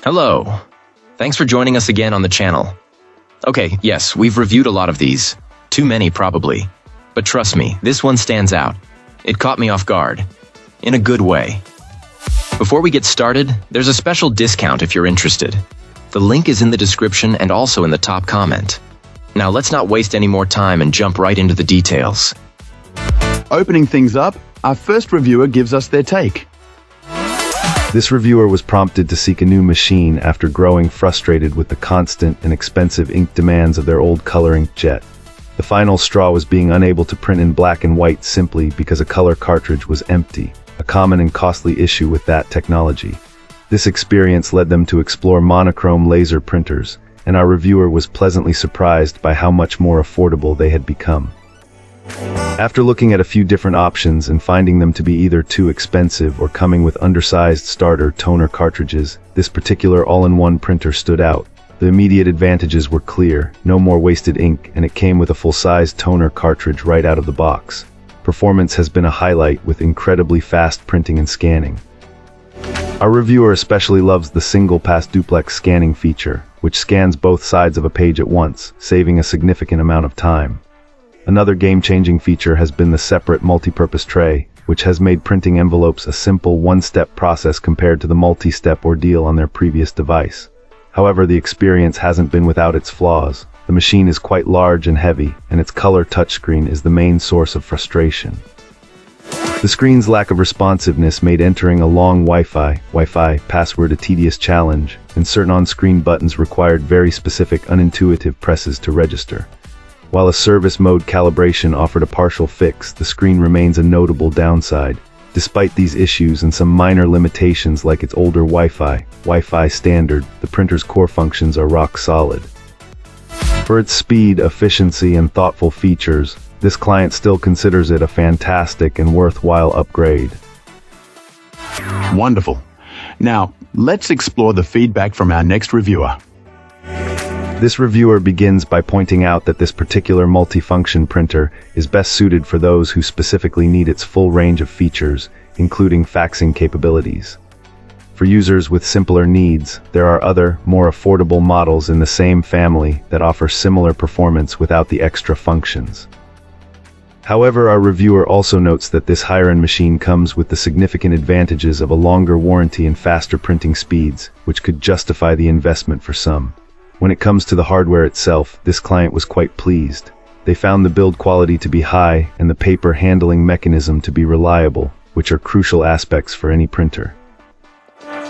Hello. Thanks for joining us again on the channel. Okay, yes, we've reviewed a lot of these. Too many, probably. But trust me, this one stands out. It caught me off guard. In a good way. Before we get started, there's a special discount if you're interested. The link is in the description and also in the top comment. Now let's not waste any more time and jump right into the details. Opening things up, our first reviewer gives us their take. This reviewer was prompted to seek a new machine after growing frustrated with the constant and expensive ink demands of their old color inkjet. The final straw was being unable to print in black and white simply because a color cartridge was empty, a common and costly issue with that technology. This experience led them to explore monochrome laser printers, and our reviewer was pleasantly surprised by how much more affordable they had become. After looking at a few different options and finding them to be either too expensive or coming with undersized starter toner cartridges, this particular all-in-one printer stood out. The immediate advantages were clear, no more wasted ink, and it came with a full-size toner cartridge right out of the box. Performance has been a highlight with incredibly fast printing and scanning. Our reviewer especially loves the single-pass duplex scanning feature, which scans both sides of a page at once, saving a significant amount of time. Another game-changing feature has been the separate multi-purpose tray, which has made printing envelopes a simple one-step process compared to the multi-step ordeal on their previous device. However, the experience hasn't been without its flaws. The machine is quite large and heavy, and its color touchscreen is the main source of frustration. The screen's lack of responsiveness made entering a long Wi-Fi password a tedious challenge, and certain on-screen buttons required very specific, unintuitive presses to register. While a service mode calibration offered a partial fix, the screen remains a notable downside. Despite these issues and some minor limitations like its older Wi-Fi standard, the printer's core functions are rock solid. For its speed, efficiency, and thoughtful features, this client still considers it a fantastic and worthwhile upgrade. Wonderful. Now, let's explore the feedback from our next reviewer. This reviewer begins by pointing out that this particular multifunction printer is best suited for those who specifically need its full range of features, including faxing capabilities. For users with simpler needs, there are other, more affordable models in the same family that offer similar performance without the extra functions. However, our reviewer also notes that this higher-end machine comes with the significant advantages of a longer warranty and faster printing speeds, which could justify the investment for some. When it comes to the hardware itself, this client was quite pleased. They found the build quality to be high and the paper handling mechanism to be reliable, which are crucial aspects for any printer.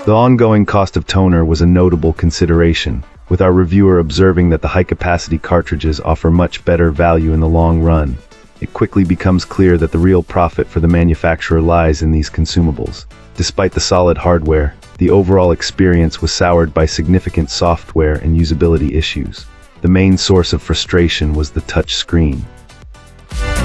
The ongoing cost of toner was a notable consideration, with our reviewer observing that the high-capacity cartridges offer much better value in the long run. It quickly becomes clear that the real profit for the manufacturer lies in these consumables. Despite the solid hardware, the overall experience was soured by significant software and usability issues. The main source of frustration was the touch screen.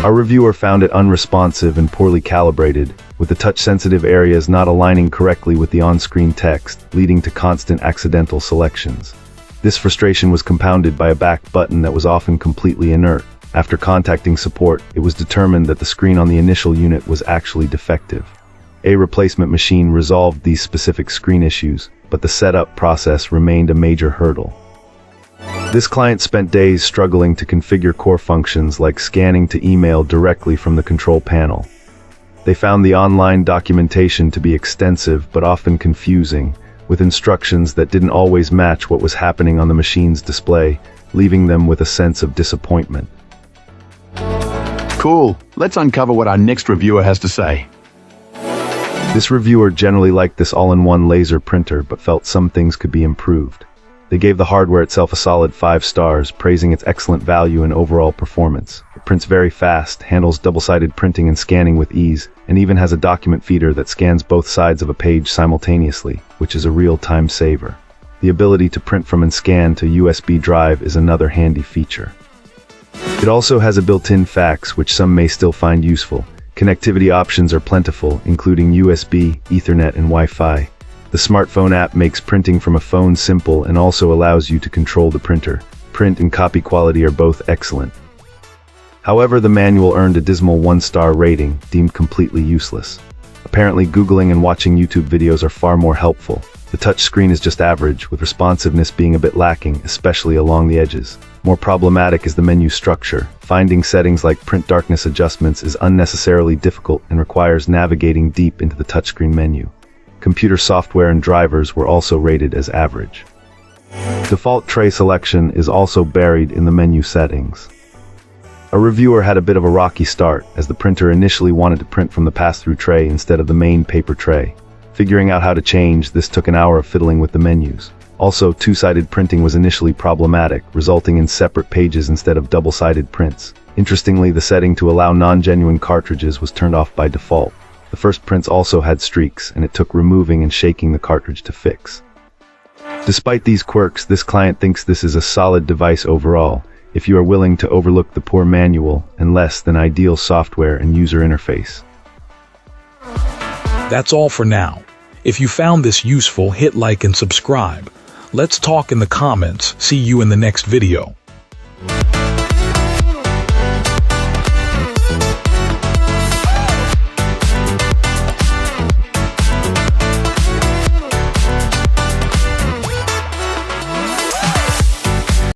Our reviewer found it unresponsive and poorly calibrated, with the touch-sensitive areas not aligning correctly with the on-screen text, leading to constant accidental selections. This frustration was compounded by a back button that was often completely inert. After contacting support, it was determined that the screen on the initial unit was actually defective. A replacement machine resolved these specific screen issues, but the setup process remained a major hurdle. This client spent days struggling to configure core functions like scanning to email directly from the control panel. They found the online documentation to be extensive but often confusing, with instructions that didn't always match what was happening on the machine's display, leaving them with a sense of disappointment. Cool. Let's uncover what our next reviewer has to say. This reviewer generally liked this all-in-one laser printer but felt some things could be improved. They gave the hardware itself a solid 5 stars, praising its excellent value and overall performance. It prints very fast, handles double-sided printing and scanning with ease, and even has a document feeder that scans both sides of a page simultaneously, which is a real time saver. The ability to print from and scan to USB drive is another handy feature. It also has a built-in fax, which some may still find useful. Connectivity options are plentiful, including USB, Ethernet, and Wi-Fi. The smartphone app makes printing from a phone simple and also allows you to control the printer. Print and copy quality are both excellent. However, the manual earned a dismal 1-star rating, deemed completely useless. Apparently, Googling and watching YouTube videos are far more helpful. The touchscreen is just average, with responsiveness being a bit lacking, especially along the edges. More problematic is the menu structure. Finding settings like print darkness adjustments is unnecessarily difficult and requires navigating deep into the touchscreen menu. Computer software and drivers were also rated as average. Default tray selection is also buried in the menu settings. A reviewer had a bit of a rocky start, as the printer initially wanted to print from the pass-through tray instead of the main paper tray. Figuring out how to change this took an hour of fiddling with the menus. Also, two-sided printing was initially problematic, resulting in separate pages instead of double-sided prints. Interestingly, the setting to allow non-genuine cartridges was turned off by default. The first prints also had streaks, and it took removing and shaking the cartridge to fix. Despite these quirks, this client thinks this is a solid device overall, if you are willing to overlook the poor manual and less than ideal software and user interface. That's all for now. If you found this useful, hit like and subscribe. Let's talk in the comments. See you in the next video.